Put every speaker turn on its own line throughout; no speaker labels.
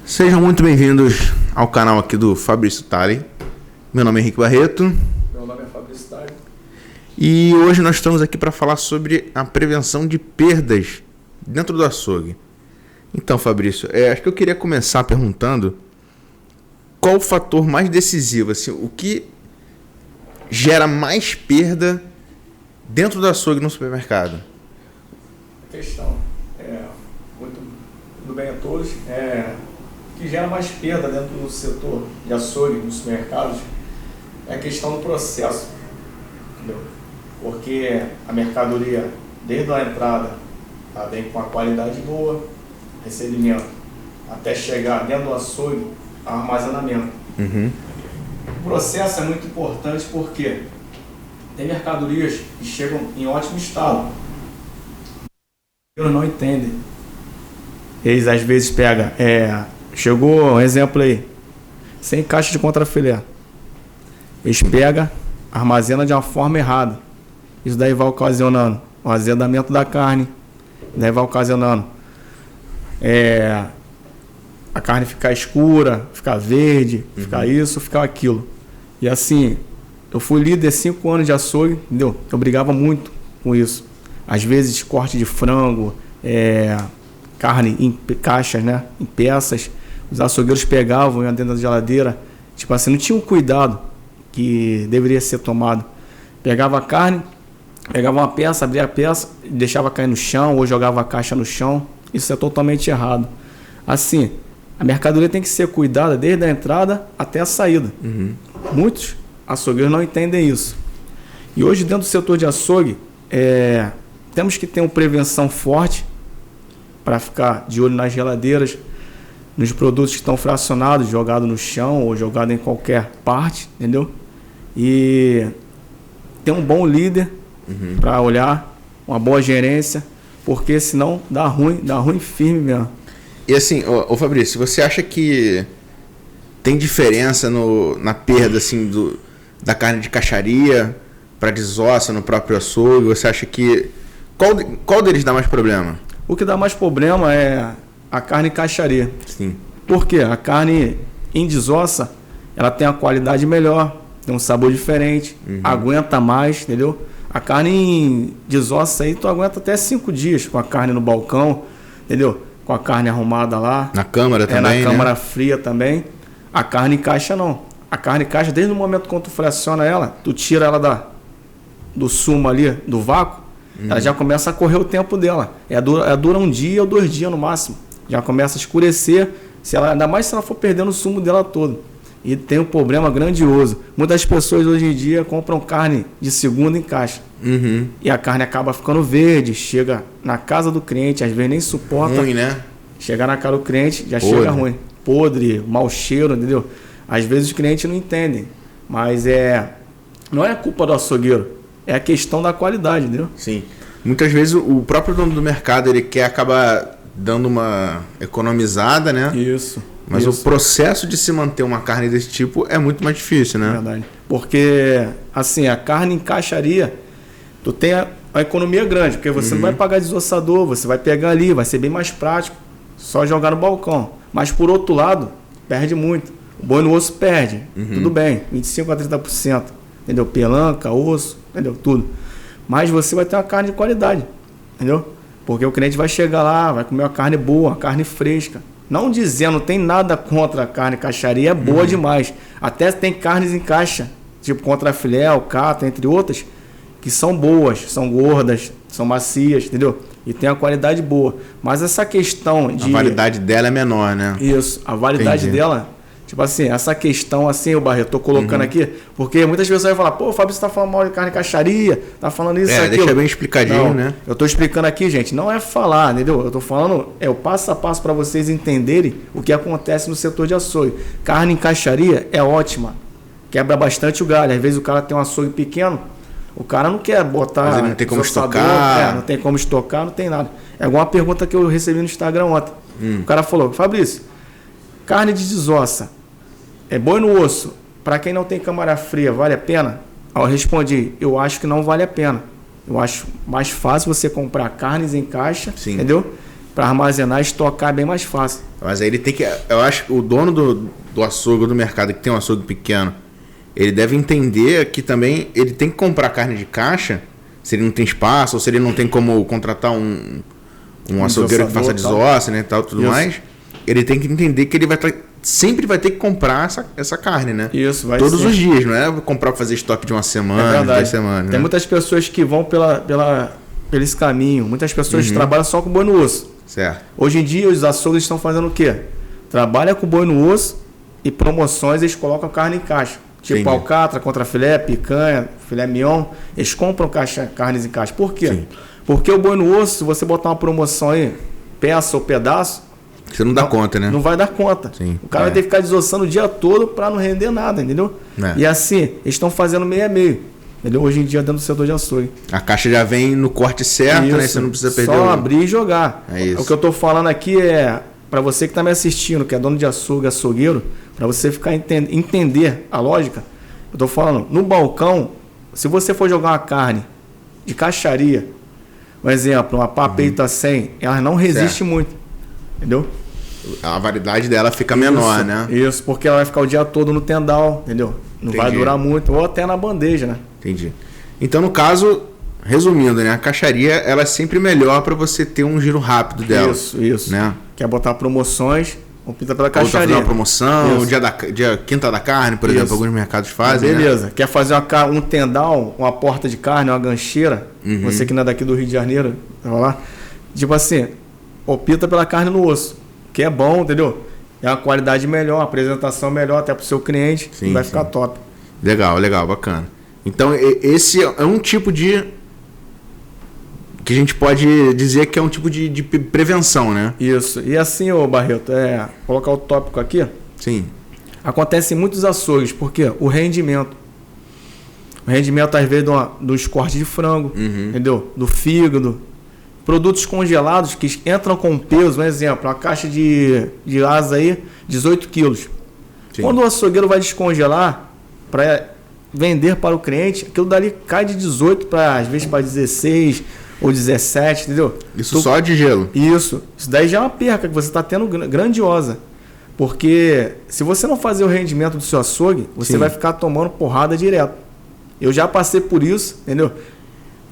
Sejam muito bem-vindos ao canal aqui do Fabrício Tali. Meu nome é Henrique Barreto.
Meu nome é Fabrício Tali.
E hoje nós estamos aqui para falar sobre a prevenção de perdas dentro do açougue. Então, Fabrício, acho que eu queria começar perguntando qual o fator mais decisivo, assim, o que gera mais perda dentro do açougue no supermercado?
A questão tudo bem a todos, o que gera mais perda dentro do setor de açougue, nos supermercados, é a questão do processo, entendeu? Porque a mercadoria, desde a entrada, ela vem com a qualidade boa, recebimento, até chegar dentro do açougue, armazenamento.
Uhum.
O processo é muito importante porque tem mercadorias que chegam em ótimo estado. Eles não entendem. Eles às vezes pegam, chegou um exemplo aí, 100 caixas de contrafilé. Eles pegam, armazenam de uma forma errada. Isso daí vai ocasionando o azedamento da carne, daí vai ocasionando a carne ficar escura, ficar verde, ficar isso, ficar aquilo. E assim, eu fui líder 5 anos de açougue, entendeu? Eu brigava muito com isso. Às vezes corte de frango, carne em caixas, né? Em peças. Os açougueiros pegavam dentro da geladeira. Tipo assim, não tinha um cuidado que deveria ser tomado. Pegava a carne, pegava uma peça, abria a peça, deixava cair no chão ou jogava a caixa no chão. Isso é totalmente errado. Assim, a mercadoria tem que ser cuidada desde a entrada até a saída.
Uhum.
Muitos açougueiros não entendem isso. E hoje, dentro do setor de açougue, temos que ter uma prevenção forte para ficar de olho nas geladeiras, nos produtos que estão fracionados, jogados no chão ou jogados em qualquer parte, entendeu? E ter um bom líder para olhar, uma boa gerência, porque senão dá ruim firme mesmo.
E assim, ô Fabrício, você acha que tem diferença na perda assim, da carne de caixaria para desossa no próprio açougue? Você acha que qual deles dá mais problema?
O que dá mais problema é a carne em caixaria.
Sim.
Por quê? A carne em desossa, ela tem uma qualidade melhor, tem um sabor diferente, aguenta mais, entendeu? A carne em desossa aí, tu aguenta até 5 dias com a carne no balcão, entendeu? Com a carne arrumada lá.
Na câmara também,
na câmara
né?
fria também. A carne em caixa não. A carne em caixa, desde o momento que tu fraciona ela, tu tira ela do sumo ali, do vácuo, ela já começa a correr o tempo dela. Dura 1 dia ou 2 dias no máximo. Já começa a escurecer, ainda mais se ela for perdendo o sumo dela todo. E tem um problema grandioso. Muitas pessoas hoje em dia compram carne de segunda em caixa. E a carne acaba ficando verde, chega na casa do cliente, às vezes nem suporta.
Ruim, né?
Chegar na casa do cliente, já
Podre.
chega ruim. Podre, mau cheiro, entendeu? Às vezes os clientes não entendem. Mas não é culpa do açougueiro. É a questão da qualidade, entendeu?
Sim. Muitas vezes o próprio dono do mercado ele quer acabar dando uma economizada, né?
Isso.
Mas o processo de se manter uma carne desse tipo é muito mais difícil, né?
Verdade. Porque, assim, a carne em caixaria, tu tem a economia grande, porque você não vai pagar desossador, você vai pegar ali, vai ser bem mais prático, só jogar no balcão. Mas, por outro lado, perde muito. O boi no osso perde, tudo bem, 25% a 30%, entendeu? Pelanca, osso, entendeu? Tudo. Mas você vai ter uma carne de qualidade, entendeu? Porque o cliente vai chegar lá, vai comer uma carne boa, uma carne fresca. Não dizendo, não tem nada contra a carne caixaria, é boa demais. Até tem carnes em caixa, tipo contrafilé, alcatra, entre outras, que são boas, são gordas, são macias, entendeu? E tem uma qualidade boa. Mas essa questão de...
A validade dela é menor, né?
Isso, a validade dela... Tipo assim, essa questão assim, o Barreto, tô colocando aqui, porque muitas pessoas vão falar, pô, o Fabrício tá falando mal de carne caixaria, tá falando isso, aquilo.
Deixa bem explicadinho,
não,
né?
Eu tô explicando aqui, gente, não é falar, entendeu? Eu tô falando, o passo a passo para vocês entenderem o que acontece no setor de açougue. Carne em caixaria é ótima, quebra bastante o galho. Às vezes o cara tem um açougue pequeno, o cara não quer botar...
Mas ele não tem como estocar.
Não tem como estocar, não tem nada. É igual uma pergunta que eu recebi no Instagram ontem. O cara falou, Fabrício, carne de desossa, boi no osso, para quem não tem câmara fria, vale a pena? Eu respondi, eu acho que não vale a pena. Eu acho mais fácil você comprar carnes em caixa, entendeu? para armazenar e estocar bem mais fácil.
Mas aí ele tem que... Eu acho que o dono do açougue, do mercado, que tem um açougue pequeno, ele deve entender que também ele tem que comprar carne de caixa, se ele não tem espaço, ou se ele não tem como contratar um açougueiro que faça desossa, né, tal, tudo mais. Ele tem que entender que ele sempre vai ter que comprar essa carne, né?
Isso, vai
todos
ser.
os dias, não é comprar para fazer estoque de uma semana, de 2 semanas.
Tem
né?
muitas pessoas que vão pelo esse caminho. Muitas pessoas trabalham só com boi no osso.
Certo.
Hoje em dia, os açougues estão fazendo o quê? Trabalha com boi no osso e promoções, eles colocam carne em caixa. Tipo
Entendi.
alcatra, contrafilé, picanha, filé mignon. Eles compram carnes em caixa. Por quê?
Sim.
Porque o boi no osso, se você botar uma promoção aí, peça ou pedaço,
Você não dá conta, né?
não vai dar conta.
Sim,
O cara vai ter que ficar desossando o dia todo para não render nada, entendeu?
É.
E assim, eles estão fazendo meio a meio. Entendeu? Hoje em dia, dentro do setor de açougue.
A caixa já vem no corte certo, né? Você não precisa perder
Só abrir e jogar.
É isso.
O que eu tô falando aqui é para você que está me assistindo, que é dono de açougue, açougueiro, para você ficar entender a lógica. Eu tô falando, no balcão, se você for jogar uma carne de caixaria, um exemplo, uma papeita 100, ela não resiste muito. Entendeu?
A variedade dela fica menor,
Isso,
né?
Isso, porque ela vai ficar o dia todo no tendal, entendeu? Não vai
Entendi.
durar muito, ou até na bandeja, né?
Entendi. Então, no caso, resumindo, né? A caixaria, ela é sempre melhor para você ter um giro rápido dela.
Isso.
Né?
Quer botar promoções, opta pela
Ou tá fazendo
caixaria.
uma promoção,
Isso.
dia quinta da carne, por exemplo,
Isso.
alguns mercados fazem, né?
Beleza. Quer fazer um tendal, uma porta de carne, uma gancheira? Você que não é daqui do Rio de Janeiro, vai lá. Tipo assim, opta pela carne no osso, que é bom, entendeu? É uma qualidade melhor, uma apresentação melhor até pro seu cliente,
Sim,
vai
sim.
ficar top.
Legal, bacana. Então, esse é um tipo de... que a gente pode dizer que é um tipo de prevenção, né?
Isso. E assim, ô Barreto, colocar o tópico aqui,
Sim.
acontece em muitos açougues, porque o rendimento. O rendimento, às vezes, dos cortes de frango, entendeu? Do fígado. Produtos congelados que entram com peso, um exemplo, uma caixa de asa aí, 18 quilos.
Sim.
Quando o açougueiro vai descongelar para vender para o cliente, aquilo dali cai de 18 para, às vezes, para 16 ou 17, entendeu?
Isso só de gelo.
Isso daí já é uma perca que você está tendo grandiosa. Porque se você não fazer o rendimento do seu açougue, você
Sim.
vai ficar tomando porrada direto. Eu já passei por isso, entendeu?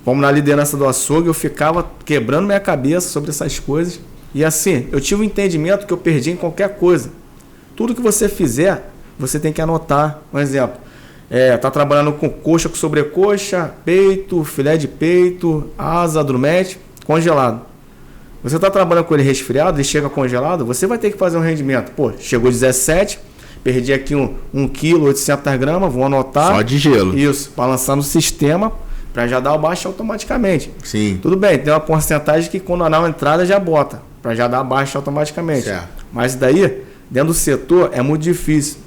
Vamos na liderança do açougue, eu ficava quebrando minha cabeça sobre essas coisas. E assim, eu tive um entendimento que eu perdi em qualquer coisa. Tudo que você fizer, você tem que anotar. Um exemplo, tá trabalhando com coxa, com sobrecoxa, peito, filé de peito, asa, drumete, congelado. Você está trabalhando com ele resfriado, ele chega congelado, você vai ter que fazer um rendimento. Pô, chegou 17, perdi aqui 1 kg, 800 gramas, vou anotar.
Só de gelo.
Isso, balançar no sistema para já dar o baixo automaticamente.
Sim.
Tudo bem, tem uma porcentagem que quando dá uma entrada já bota, para já dar baixo automaticamente.
Certo.
Mas daí, dentro do setor, é muito difícil.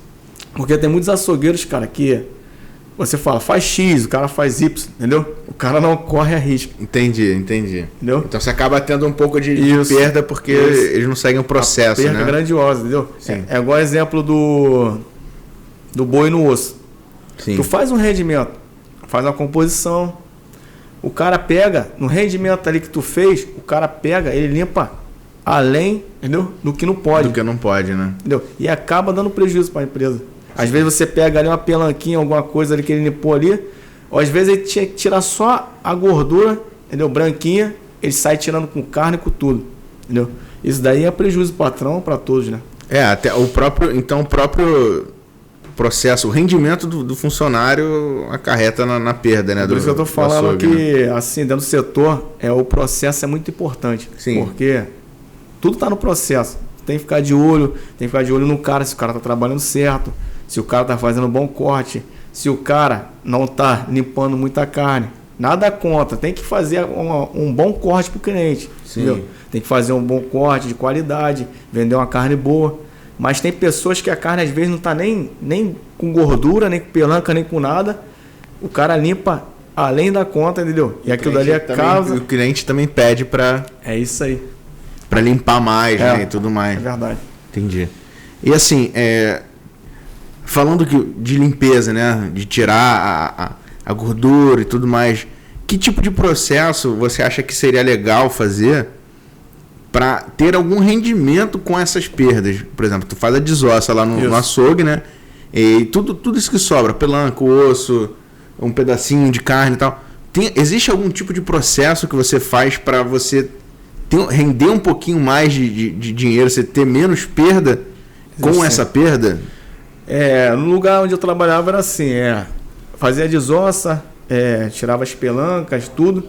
Porque tem muitos açougueiros, cara, que você fala, faz X, o cara faz Y, entendeu? O cara não corre a risco,
Entendi.
entendeu?
Então você acaba tendo um pouco de
Isso.
perda porque
Isso.
eles não seguem o processo,
Perca
né?
grandiosa, entendeu?
Sim.
É igual exemplo do boi no osso.
Sim.
Tu faz um rendimento, faz uma composição, o cara pega, no rendimento ali que tu fez, o cara pega, ele limpa além, entendeu? Do que não pode,
Do que não pode, né?
entendeu? E acaba dando prejuízo para a empresa. Às vezes você pega ali uma pelanquinha, alguma coisa ali que ele limpou ali, ou às vezes ele tinha que tirar só a gordura, entendeu? Branquinha, ele sai tirando com carne e com tudo, entendeu? Isso daí é prejuízo pro patrão, para todos, né?
Até o próprio processo, o rendimento do funcionário acarreta na perda, né?
Por isso que eu tô falando
açougue,
que,
né?
assim, dentro do setor, o processo é muito importante.
Sim.
Porque tudo tá no processo. Tem que ficar de olho, no cara, se o cara tá trabalhando certo, se o cara tá fazendo um bom corte, se o cara não tá limpando muita carne. Nada contra, tem que fazer um bom corte pro cliente.
Sim.
Entendeu? Tem que fazer um bom corte de qualidade, vender uma carne boa. Mas tem pessoas que a carne às vezes não tá nem com gordura, nem com pelanca, nem com nada. O cara limpa além da conta, entendeu? E aquilo dali é causa.
O cliente também pede para
É isso aí.
limpar mais, né? E tudo
É
mais.
verdade.
Entendi. E assim, falando de limpeza, né? De tirar a gordura e tudo mais, que tipo de processo você acha que seria legal fazer para ter algum rendimento com essas perdas. Por exemplo, tu faz a desossa lá no açougue, né? E tudo isso que sobra, pelanca, osso, um pedacinho de carne e tal. Existe algum tipo de processo que você faz para você render um pouquinho mais de dinheiro, você ter menos perda com essa perda?
No lugar onde eu trabalhava era assim, fazia a desossa, tirava as pelancas, tudo,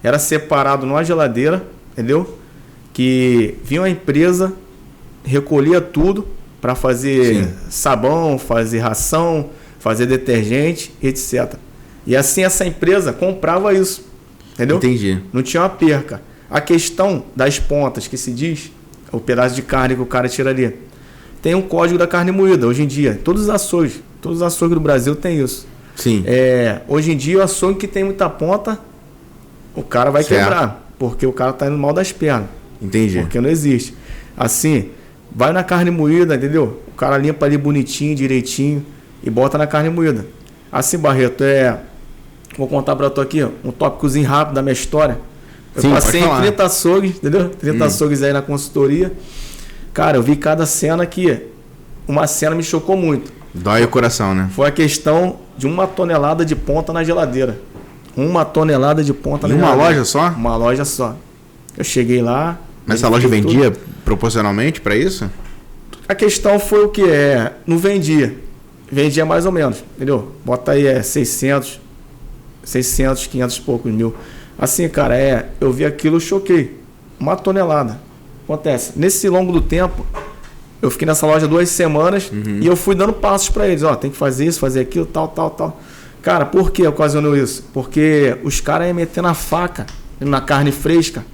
era separado numa geladeira, entendeu? Que vinha uma empresa, recolhia tudo para fazer sabão, fazer ração, fazer detergente, etc. E assim essa empresa comprava isso, entendeu?
Entendi.
Não tinha uma perca. A questão das pontas que se diz, o pedaço de carne que o cara tira ali, tem um código da carne moída. Hoje em dia, todos os açougues do Brasil tem isso.
Sim.
Hoje em dia, o açougue que tem muita ponta, o cara vai quebrar, porque o cara tá indo mal das pernas.
Entendi.
Porque não existe. Assim, vai na carne moída, entendeu? O cara limpa ali bonitinho, direitinho e bota na carne moída. Assim, Barreto, vou contar pra tu aqui, um tópicozinho rápido da minha história. Eu passei em 30 açougues, entendeu? 30 açougues aí na consultoria. Cara, eu vi cada cena que uma cena me chocou muito.
Dói o coração, né?
Foi a questão de 1 tonelada de ponta na geladeira. 1 tonelada de ponta na geladeira.
Uma loja só?
Uma loja só. Eu cheguei lá.
Mas essa loja vendia proporcionalmente para isso?
A questão foi o que? Não vendia. Vendia mais ou menos, entendeu? Bota aí 600, 500 e poucos mil. Assim, cara, eu vi aquilo, eu choquei. 1 tonelada. Acontece. Nesse longo do tempo, eu fiquei nessa loja 2 semanas e eu fui dando passos para eles. Tem que fazer isso, fazer aquilo, tal. Cara, por que ocasionou isso? Porque os caras iam metendo a faca na carne fresca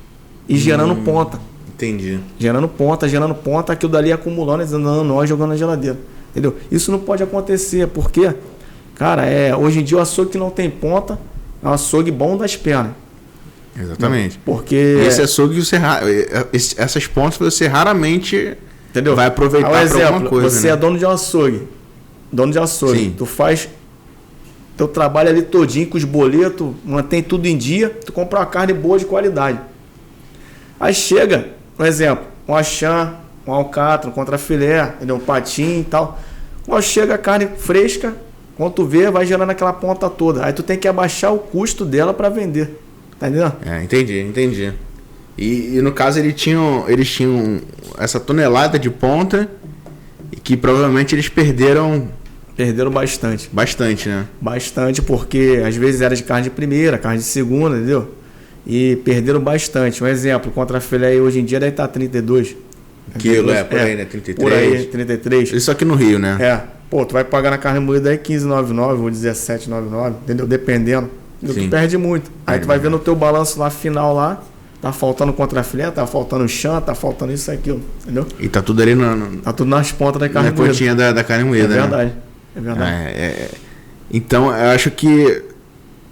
e gerando ponta.
Entendi.
Gerando ponta, aquilo dali acumulando e nós jogando na geladeira. Entendeu? Isso não pode acontecer, porque, cara, hoje em dia o açougue que não tem ponta é um açougue bom das pernas.
Exatamente.
Não, porque
esse açougue, essas pontas você raramente,
entendeu?
Vai aproveitar para alguma coisa.
Você é dono de um açougue.
Sim.
Tu faz teu trabalho ali todinho com os boletos, mantém tudo em dia, tu compra uma carne boa de qualidade. Aí chega, um exemplo, um achã, um alcatra, um contrafilé, um patinho e tal. Quando chega a carne fresca, quando tu vê, vai gerando aquela ponta toda. Aí tu tem que abaixar o custo dela para vender. Tá entendendo?
Entendi. E no caso eles tinham essa tonelada de ponta e que provavelmente eles perderam
bastante.
Bastante, né?
Bastante, porque às vezes era de carne de primeira, carne de segunda, entendeu? E perderam bastante. Um exemplo, contra a filé aí hoje em dia deve estar 32
quilo, por aí, né? 33.
Por aí, 33.
Isso aqui no Rio, né?
Tu vai pagar na carne moída aí 15,99 ou 17,99, entendeu? Dependendo. Tu perde muito. Aí tu vai ver no teu balanço lá final lá, tá faltando contrafilé, tá faltando chã, tá faltando isso e aquilo, entendeu?
E tá tudo ali
tá tudo nas pontas da carne moída.
Na pontinha da carne moída,
né? É verdade.
Então, eu acho que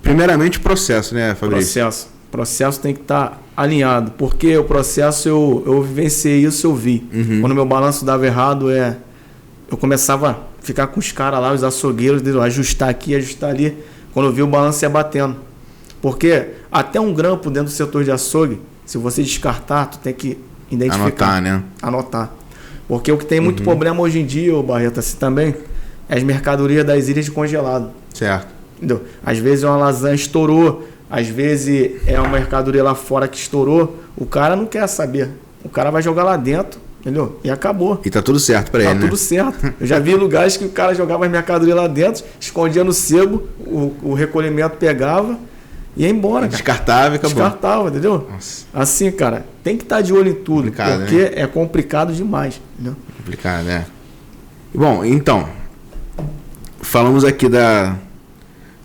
primeiramente processo, né, Fabrício?
Processo tem que estar alinhado, porque o processo eu vivenciei isso, eu vi. Quando meu balanço dava errado, eu começava a ficar com os caras lá, os açougueiros, ajustar aqui, ajustar ali. Quando eu vi o balanço ia batendo. Porque até um grampo dentro do setor de açougue, se você descartar, tu tem que identificar.
Anotar, né?
Anotar. Porque o que tem muito problema hoje em dia, Barreto, assim também, é as mercadorias das ilhas de congelado.
Certo.
Entendeu? Às vezes uma lasanha estourou, às vezes é uma mercadoria lá fora que estourou, o cara não quer saber. O cara vai jogar lá dentro, entendeu? E acabou.
E tá tudo certo pra ele, né?
Tá tudo certo. Eu já vi lugares que o cara jogava as mercadorias lá dentro, escondia no sebo, o recolhimento pegava e ia embora, cara.
Descartava e acabou.
Descartava, entendeu?
Nossa.
Assim, cara, tem que estar de olho em tudo, porque né? É complicado demais, entendeu?
Complicado, né? Bom, então, falamos aqui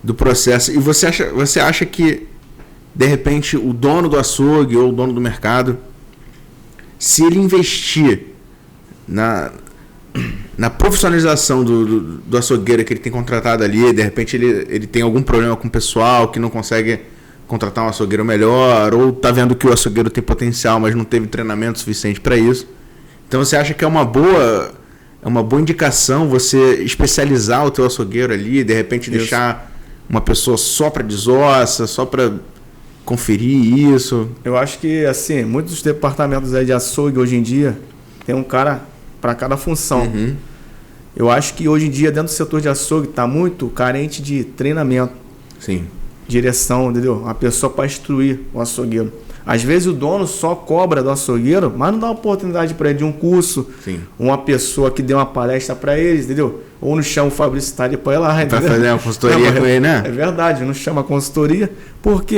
do processo. E você acha que, de repente, o dono do açougue ou o dono do mercado, se ele investir na profissionalização do açougueiro que ele tem contratado ali, de repente ele tem algum problema com o pessoal que não consegue contratar um açougueiro melhor, ou tá vendo que o açougueiro tem potencial, mas não teve treinamento suficiente para isso. Então você acha que é uma boa indicação você especializar o teu açougueiro ali, de repente deixar uma pessoa só para desossa, só para conferir isso?
Eu acho que, assim, muitos departamentos aí de açougue hoje em dia tem um cara para cada função.
Uhum.
Eu acho que hoje em dia, dentro do setor de açougue, está muito carente de treinamento,
Sim.
direção, entendeu? Uma pessoa para instruir o açougueiro. Às vezes o dono só cobra do açougueiro, mas não dá uma oportunidade para ele de um curso,
Sim.
uma pessoa que dê uma palestra para eles, entendeu? Ou não chama o Fabrício Tari para ir lá, entendeu?
Pra fazer uma consultoria com ele, né?
É verdade, não chama consultoria, porque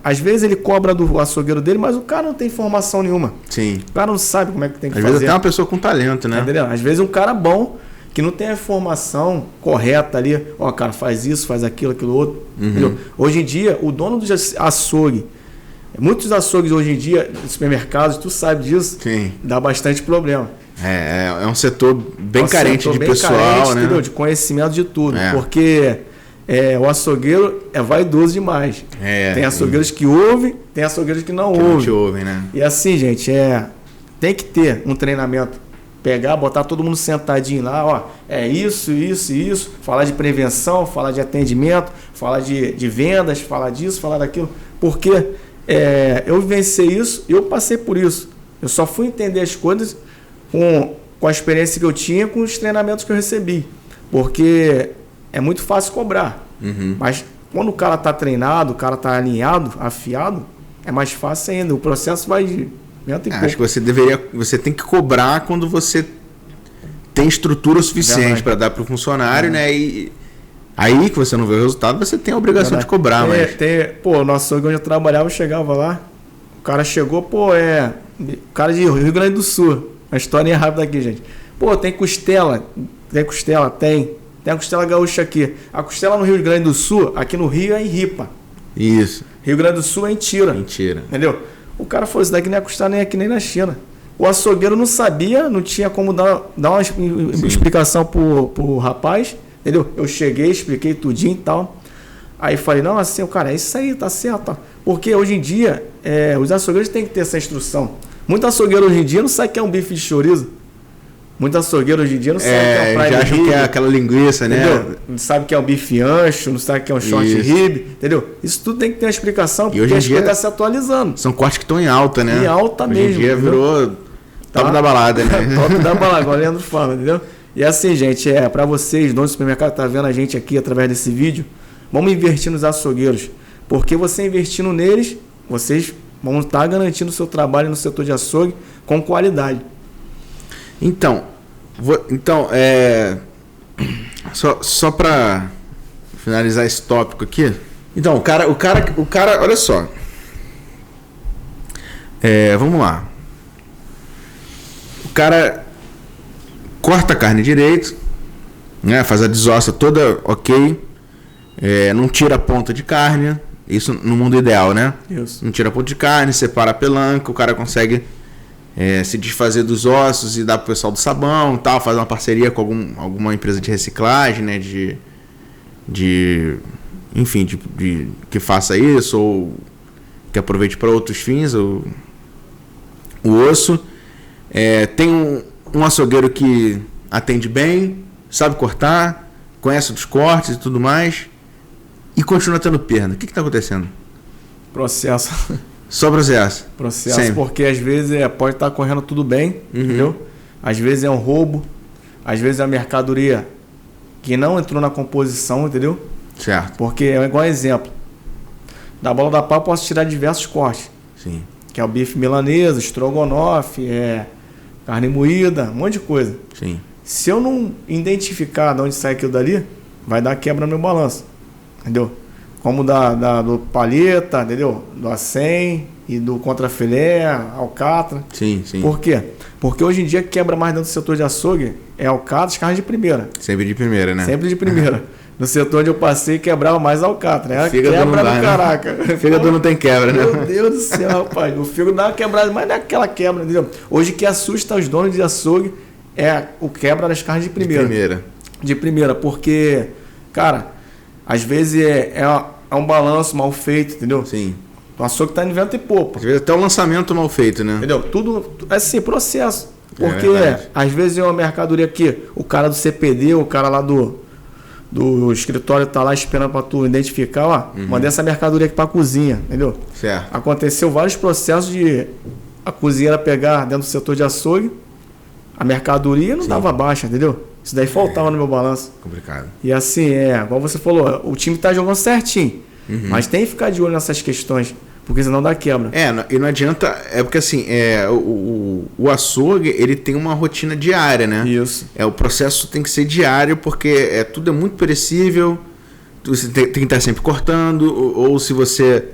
às vezes ele cobra do açougueiro dele, mas o cara não tem formação nenhuma.
Sim.
O cara não sabe como é que tem que
Às
fazer.
vezes até uma pessoa com talento, né?
Entendeu? Às vezes um cara bom, que não tem a informação correta ali, ó, cara, faz isso, faz aquilo, aquilo outro. Entendeu? Hoje em dia, o dono do açougue, muitos açougues hoje em dia, supermercados, tu sabe disso,
Sim.
dá bastante problema.
É um setor bem
É um
carente
setor
de
bem
pessoal,
carente,
né?
entendeu? De conhecimento de tudo.
É.
Porque o açougueiro é vaidoso demais. Tem açougueiros que ouvem, tem açougueiros que não
que
ouvem.
não te ouvem, né?
E assim, gente, tem que ter um treinamento. Pegar, botar todo mundo sentadinho lá, ó, é isso, isso e isso. Falar de prevenção, falar de atendimento, falar de vendas, falar disso, falar daquilo. Porque eu vivenciei isso e eu passei por isso. Eu só fui entender as coisas com a experiência que eu tinha, com os treinamentos que eu recebi. Porque é muito fácil cobrar.
Uhum.
Mas quando o cara está treinado, o cara está alinhado, afiado, é mais fácil ainda. O processo vai de vento e pouco.
Acho que você tem que cobrar quando você tem estrutura suficiente para dar para o funcionário, né? E aí que você não vê o resultado, você tem a obrigação de cobrar.
Pô, o nosso açougue onde eu trabalhava, eu chegava lá, o cara chegou, cara de Rio Grande do Sul. Uma historinha rápida aqui, gente. Pô, tem costela? Tem a costela gaúcha aqui. A costela no Rio Grande do Sul, aqui no Rio é em ripa.
Isso.
Rio Grande do Sul é em tira.
Mentira.
Entendeu? O cara falou, isso daqui não é costela nem aqui nem na China. O açougueiro não sabia, não tinha como dar uma explicação pro rapaz, entendeu? Eu cheguei, expliquei tudinho e tal. Aí falei, não, assim, o cara, é isso aí, tá certo. Porque hoje em dia, os açougueiros têm que ter essa instrução. Muito açougueiro hoje em dia não sabe o que é um bife de chorizo. Muito açougueiro hoje em dia não sabe o que é um prime
já acham
rib,
que é aquela linguiça, né?
entendeu? Não sabe o que é um bife ancho, não sabe o que é um short rib, entendeu? Isso tudo tem que ter uma explicação, porque a coisa está se atualizando.
São cortes que estão em alta, né?
Em alta
hoje
mesmo.
Hoje em dia virou top da balada, né?
Top da balada, igual o Leandro fala, entendeu? E assim, gente, para vocês, donos do supermercado, tá vendo a gente aqui através desse vídeo, vamos investir nos açougueiros. Porque você investindo neles, vocês vão estar garantindo o seu trabalho no setor de açougue com qualidade.
Então, só para finalizar esse tópico aqui. Então, o cara, olha só. Vamos lá. O cara corta a carne direito, né? Faz a desossa toda ok, não tira a ponta de carne. Isso no mundo ideal, né?
Isso.
Não tira a ponta de carne, separa a pelanca, o cara consegue se desfazer dos ossos e dar pro pessoal do sabão e tal, fazer uma parceria com alguma empresa de reciclagem, né? Enfim, que faça isso ou que aproveite para outros fins o osso. Tem um açougueiro que atende bem, sabe cortar, conhece dos cortes e tudo mais e continua tendo perda. O que está acontecendo?
Processo.
Só processo.
Sempre. Porque às vezes pode estar correndo tudo bem, entendeu? Às vezes é um roubo, às vezes é uma mercadoria que não entrou na composição, entendeu?
Certo.
Porque é igual exemplo. Da bola da pau eu posso tirar diversos cortes.
Sim.
Que é o bife milanesa, estrogonofe, carne moída, um monte de coisa.
Sim.
Se eu não identificar de onde sai aquilo dali, vai dar quebra no meu balanço. Entendeu? Como do palheta, entendeu? Do acém e do contrafilé, alcatra.
Sim, sim.
Por quê? Porque hoje em dia quebra mais dentro do setor de açougue alcatra, carne de primeira.
Sempre de primeira, né?
Sempre de primeira. No setor onde eu passei, quebrava mais alcatra, né?
Fígado
Quebra
não dá,
do caraca.
Né? Fígado não tem quebra, né?
Meu Deus do céu, rapaz. O fígado dá uma quebrada, mas não é aquela quebra, entendeu? Hoje o que assusta os donos de açougue é o quebra das carnes de primeira. De primeira, porque, cara, às vezes é um balanço mal feito, entendeu?
Sim.
O açougue tá em vento e pouco.
Às vezes até o lançamento mal feito, né?
Entendeu? Tudo é assim, processo. Porque
verdade.
às vezes é uma mercadoria que o cara do CPD, o cara lá do do escritório tá lá esperando para tu identificar, ó, mandei essa mercadoria aqui para a cozinha, entendeu?
Certo.
Aconteceu vários processos de a cozinheira pegar dentro do setor de açougue, a mercadoria não dava baixa, entendeu? Isso daí faltava no meu balanço.
Complicado.
E assim, igual você falou, o time tá jogando certinho, mas tem que ficar de olho nessas questões, porque senão dá quebra.
E não adianta, porque assim, o açougue, ele tem uma rotina diária, né?
Isso.
O processo tem que ser diário, porque tudo é muito perecível, você tem que estar sempre cortando, ou se você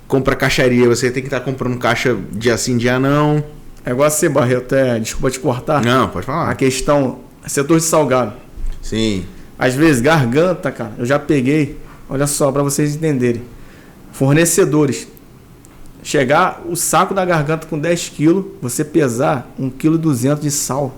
compra caixaria, você tem que estar comprando caixa dia sim, dia não.
É igual assim, Barreto, desculpa te cortar.
Não, pode falar.
A questão, setor de salgado.
Sim.
Às vezes, garganta, cara, eu já peguei, olha só, para vocês entenderem. Fornecedores. Chegar o saco da garganta com 10 quilos, você pesar 1,2 kg de sal.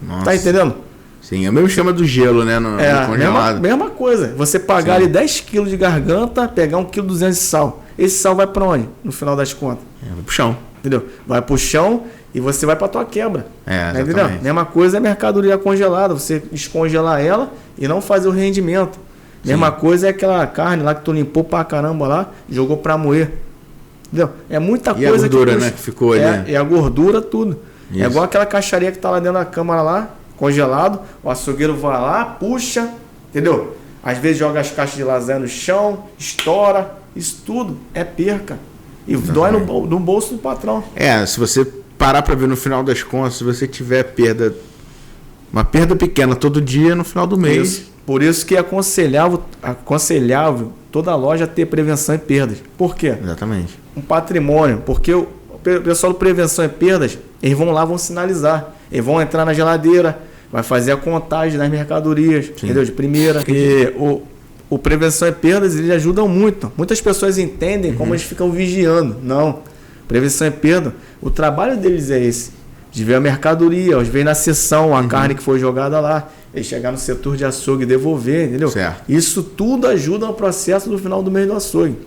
Nossa.
Tá entendendo?
Sim, é o mesmo esquema do gelo, né? No congelado.
Mesma coisa. Você pagar ali 10 quilos de garganta, pegar 1,2 kg de sal. Esse sal vai para onde? No final das contas.
Vai pro chão.
Entendeu? Vai pro chão e você vai pra tua quebra.
Exatamente.
Entendeu? Mesma coisa é mercadoria congelada. Você descongelar ela e não fazer o rendimento. Mesma coisa é aquela carne lá que tu limpou pra caramba lá, jogou pra moer. Entendeu? É muita
e
coisa
a gordura,
que
né? Que ficou ali.
E a gordura, tudo.
Isso.
É igual aquela caixaria que tá lá dentro da câmara lá, congelado. O açougueiro vai lá, puxa, entendeu? Às vezes joga as caixas de lasanha no chão, estoura. Isso tudo é perca. E dói no bolso do patrão.
Se você parar para ver no final das contas, se você tiver uma perda pequena todo dia, no final do mês.
Isso. Por isso que é aconselhável toda loja ter prevenção e perdas. Por quê?
Exatamente.
Um patrimônio. Porque o pessoal do prevenção e perdas, eles vão lá, vão sinalizar. Eles vão entrar na geladeira, vai fazer a contagem das mercadorias, entendeu? De primeira. E o prevenção e perdas, eles ajudam muito. Muitas pessoas entendem como eles ficam vigiando. Não. Prevenção e perda, o trabalho deles é esse. De ver a mercadoria, às vezes na sessão, a carne que foi jogada lá, eles chegar no setor de açougue e devolver, entendeu?
Certo.
Isso tudo ajuda no processo do final do mês do açougue.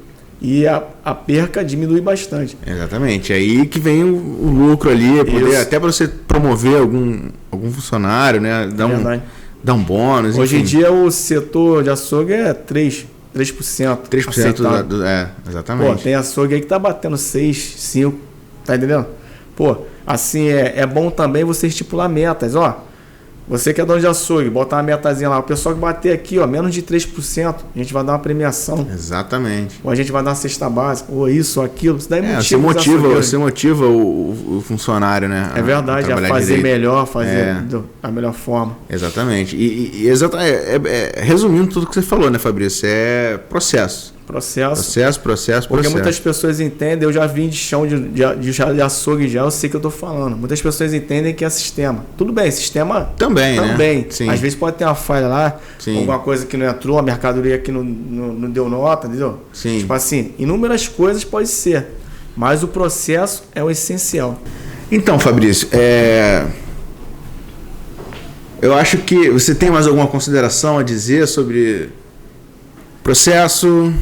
E a perca diminui bastante.
Exatamente. Aí que vem o lucro ali, poder, até para você promover algum funcionário, né? Dar um bônus.
Hoje em dia o setor de açougue é 3%.
3% exatamente.
Pô, tem açougue aí que tá batendo 6, 5, tá entendendo? Pô, assim, é bom também você estipular metas, ó. Você que é dono de açougue, botar uma metazinha lá. O pessoal que bater aqui, ó, menos de 3%, a gente vai dar uma premiação.
Exatamente.
Ou a gente vai dar uma cesta básica, ou isso, ou aquilo. Isso daí
você motiva o funcionário, né?
É verdade, a fazer direito. Melhor, fazer da melhor forma.
Exatamente. Resumindo tudo que você falou, né, Fabrício? É processo. Processo.
Porque muitas pessoas entendem, eu já vim de chão de açougue já, eu sei que eu tô falando. Muitas pessoas entendem que é sistema. Tudo bem, sistema também. Né? Sim. Às vezes pode ter uma falha lá, alguma coisa que não entrou, a mercadoria que não deu nota, entendeu?
Sim.
Tipo assim, inúmeras coisas pode ser, mas o processo é o essencial.
Então, Fabrício, eu acho que você tem mais alguma consideração a dizer sobre processo,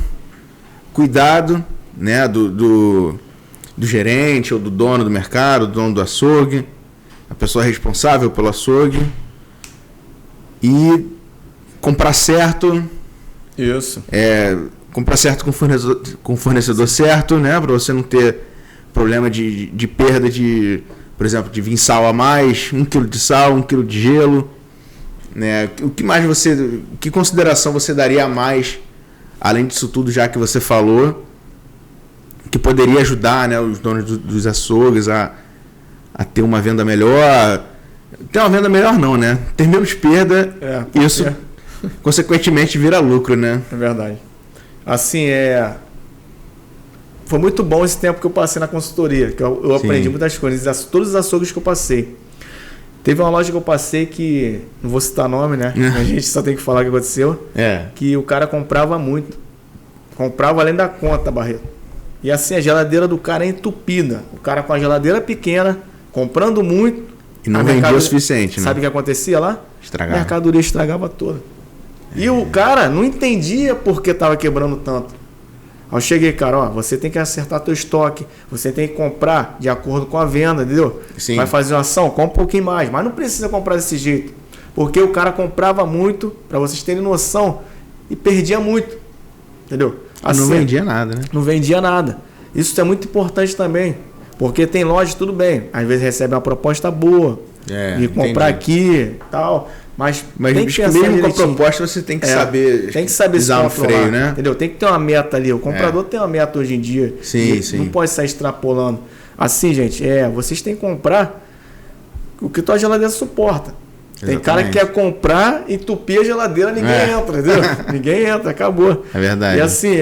cuidado, né, do gerente ou do dono do mercado, do dono do açougue, a pessoa responsável pelo açougue, e comprar certo.
Isso.
Comprar certo com o fornecedor certo, né, para você não ter problema de perda por exemplo, de vir sal a mais, 1 kg de sal, 1 kg de gelo, né? Que consideração você daria a mais, além disso tudo já que você falou, que poderia ajudar, né, os donos dos açougues a ter uma venda melhor? Ter uma venda melhor não, né? Ter menos perda, isso consequentemente vira lucro, né?
É verdade. Assim, foi muito bom esse tempo que eu passei na consultoria, que eu aprendi muitas coisas, todos os açougues que eu passei. Teve uma loja que eu passei que, não vou citar nome, né? A gente só tem que falar o que aconteceu. Que o cara comprava muito. Comprava além da conta, Barreto. E assim, a geladeira do cara é entupida. O cara com a geladeira pequena, comprando muito.
E não vendia o suficiente, né?
Sabe o que acontecia lá?
Estragava.
A mercadoria estragava toda. E o cara não entendia por que estava quebrando tanto. Aí eu cheguei, cara, você tem que acertar teu estoque, você tem que comprar de acordo com a venda, entendeu?
Sim.
Vai fazer uma ação, compra um pouquinho mais, mas não precisa comprar desse jeito. Porque o cara comprava muito, para vocês terem noção, e perdia muito. Entendeu?
Assim, não vendia nada, né?
Não vendia nada. Isso é muito importante também. Porque tem loja, tudo bem. Às vezes recebe uma proposta boa de comprar aqui e tal. Mas tem que
mesmo com a proposta você tem que saber.
Tem que saber
usar um freio, né?
Entendeu? Tem que ter uma meta ali. O comprador tem uma meta hoje em dia.
Sim.
Não pode sair extrapolando. Assim, gente, vocês têm que comprar o que tua geladeira suporta. Tem cara que quer comprar, entupir a geladeira, ninguém entra, entendeu? Ninguém entra, acabou.
É verdade.
E assim,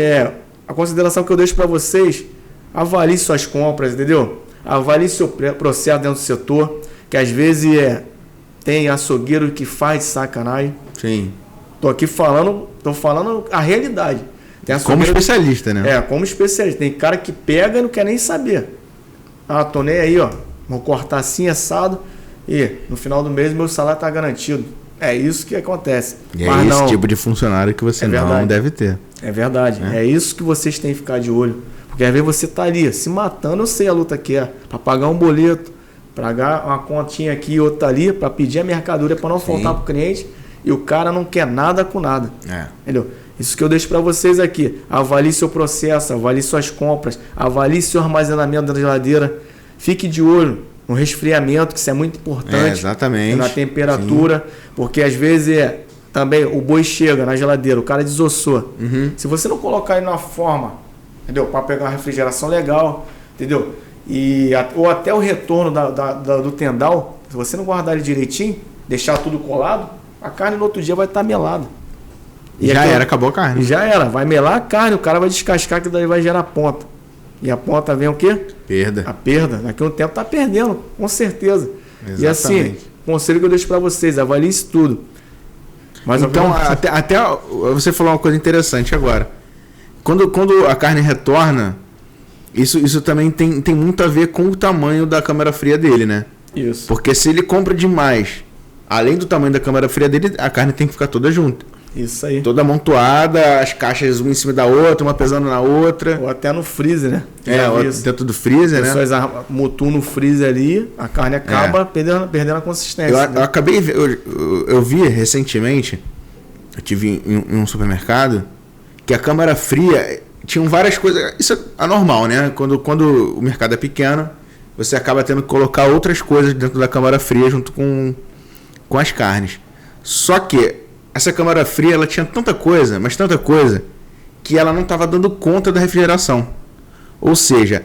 a consideração que eu deixo para vocês, avalie suas compras, entendeu? Avalie seu processo dentro do setor, que às vezes tem açougueiro que faz de sacanagem.
Sim.
Tô falando a realidade. Tem
como especialista, né?
Como especialista. Tem cara que pega e não quer nem saber. Tô nem aí, vou cortar assim, assado, e no final do mês meu salário tá garantido. É isso que acontece.
E é esse tipo de funcionário que você não deve ter.
É verdade. É isso que vocês têm que ficar de olho. Porque às vezes você tá ali se matando, eu sei a luta que é, para pagar um boleto, pagar uma continha aqui e outra ali, para pedir a mercadoria para não faltar pro cliente, e o cara não quer nada com nada. Entendeu? Isso que eu deixo para vocês aqui. Avalie seu processo, avalie suas compras, avalie seu armazenamento da geladeira. Fique de olho no resfriamento, que isso é muito importante.
Exatamente.
Na temperatura, porque às vezes também o boi chega na geladeira, o cara desossou. Se você não colocar ele na forma, entendeu? Para pegar uma refrigeração legal, entendeu? Ou até o retorno do tendal, se você não guardar ele direitinho, deixar tudo colado, a carne no outro dia vai estar melada.
Acabou a carne.
Já era, vai melar a carne, o cara vai descascar, que daí vai gerar ponta. E a ponta vem o quê?
Perda.
A perda. Daqui a um tempo tá perdendo, com certeza.
Exatamente.
E assim, conselho que eu deixo para vocês, avalie isso tudo.
Mas então, até você falou uma coisa interessante agora. Quando a carne retorna, isso também tem muito a ver com o tamanho da câmara fria dele, né?
Isso.
Porque se ele compra demais, além do tamanho da câmara fria dele, a carne tem que ficar toda junta.
Isso aí.
Toda amontoada, as caixas uma em cima da outra, uma pesando na outra.
Ou até no freezer, né?
Dentro do freezer, né?
Pessoas mutum no freezer ali, a carne acaba perdendo a consistência.
Eu acabei, eu vi recentemente, eu tive em um supermercado, que a câmara fria tinham várias coisas. Isso é anormal, né? Quando o mercado é pequeno, você acaba tendo que colocar outras coisas dentro da câmara fria junto com as carnes. Só que essa câmara fria, ela tinha tanta coisa, mas tanta coisa, que ela não estava dando conta da refrigeração. Ou seja,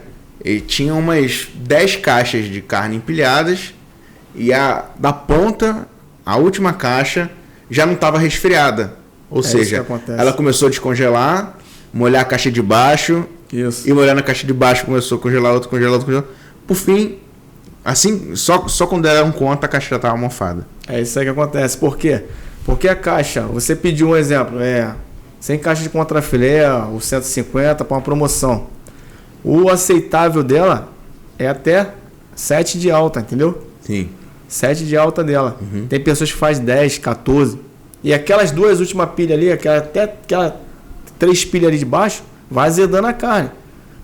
tinha umas 10 caixas de carne empilhadas e da ponta, a última caixa, já não estava resfriada. Ou seja, ela começou a descongelar, molhar a caixa de baixo, e molhando a caixa de baixo começou a congelar outra, congelar. Por fim, assim, só quando deram conta, a caixa já estava mofada.
É isso aí que acontece. Por quê? Porque a caixa, você pediu um exemplo, 100 caixas de contrafilé, ou 150 para uma promoção. O aceitável dela é até 7 de alta, entendeu?
Sim.
7 de alta dela. Tem pessoas que fazem 10, 14. E aquelas duas últimas pilhas ali, aquela 3 pilhas ali de baixo, vai azedando a carne.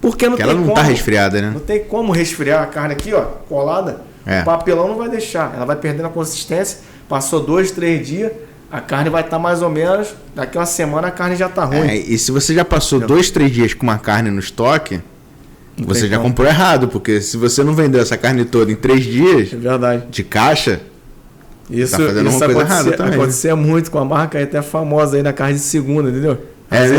Porque não tem
ela não está resfriada, né?
Não tem como resfriar a carne aqui, colada. O papelão não vai deixar. Ela vai perdendo a consistência. Passou 2, 3 dias, a carne vai estar mais ou menos, daqui a uma semana a carne já está ruim.
E se você já passou 2, 3 dias com uma carne no estoque, você já comprou errado, porque se você não vendeu essa carne toda em 3 dias de caixa,
isso,
tá fazendo uma coisa errada também.
Acontecia muito com a marca aí até famosa aí na carne de segunda, entendeu?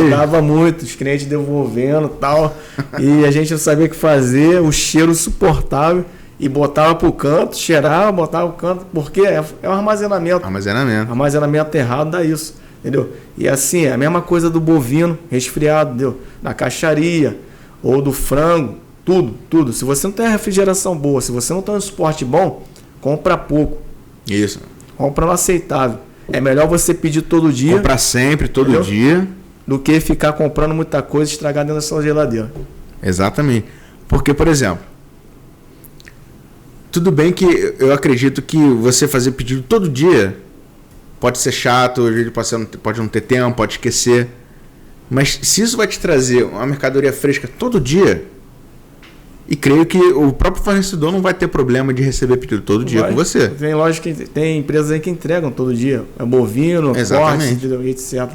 Dava
muito, os clientes devolvendo e tal, e a gente não sabia o que fazer, o cheiro insuportável. E botava pro canto, cheirava, botava pro canto, porque é um armazenamento. Armazenamento errado dá isso, entendeu? E assim, é a mesma coisa do bovino resfriado, entendeu? Da caixaria, ou do frango, tudo. Se você não tem a refrigeração boa, se você não tem um suporte bom, compra pouco.
Isso.
Compra no aceitável. É melhor você pedir todo dia.
Comprar sempre, todo dia.
Do que ficar comprando muita coisa e estragar dentro da sua geladeira.
Exatamente. Porque, por exemplo, tudo bem que eu acredito que você fazer pedido todo dia pode ser chato, pode não ter tempo, pode esquecer. Mas se isso vai te trazer uma mercadoria fresca todo dia, E creio que o próprio fornecedor não vai ter problema de receber pedido todo dia com você.
Tem loja que tem empresas aí que entregam todo dia. É bovino, corte, etc.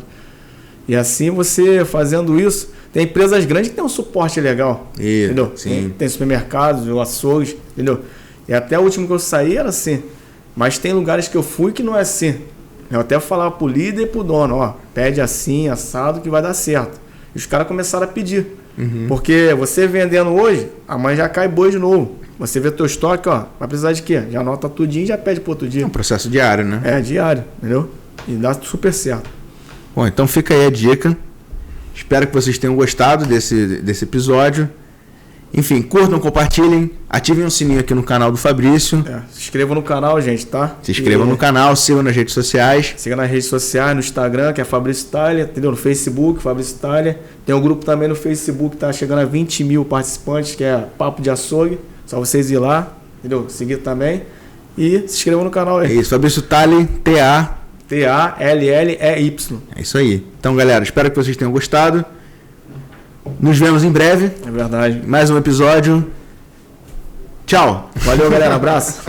E assim você fazendo isso, tem empresas grandes que tem um suporte legal. Entendeu?
Sim.
Tem supermercados, açougues, entendeu? E até o último que eu saí era assim. Mas tem lugares que eu fui que não é assim. Eu até falava pro líder e pro dono, ó, pede assim, assado, que vai dar certo. E os caras começaram a pedir. Porque você vendendo hoje, amanhã já cai boi de novo. Você vê teu estoque, ó, vai precisar de quê? Já anota tudinho e já pede pro outro dia.
É um processo diário, né?
É, diário, entendeu? E dá super certo.
Bom, então fica aí a dica. Espero que vocês tenham gostado desse episódio. Enfim, curtam, compartilhem, ativem o sininho aqui no canal do Fabrício.
Se inscrevam no canal, gente, tá?
Se inscrevam no canal, sigam nas redes sociais.
Siga nas redes sociais, no Instagram, que é Fabrício Thaler, entendeu? No Facebook, Fabrício Thaler. Tem um grupo também no Facebook, tá chegando a 20 mil participantes, que é Papo de Açougue. Só vocês ir lá, entendeu? Seguir também. E se inscrevam no canal aí.
É isso, Fabrício Thaler,
T-A-L-L-E-Y.
É isso aí. Então, galera, espero que vocês tenham gostado. Nos vemos em breve.
É verdade.
Mais um episódio. Tchau.
Valeu, galera. Abraço.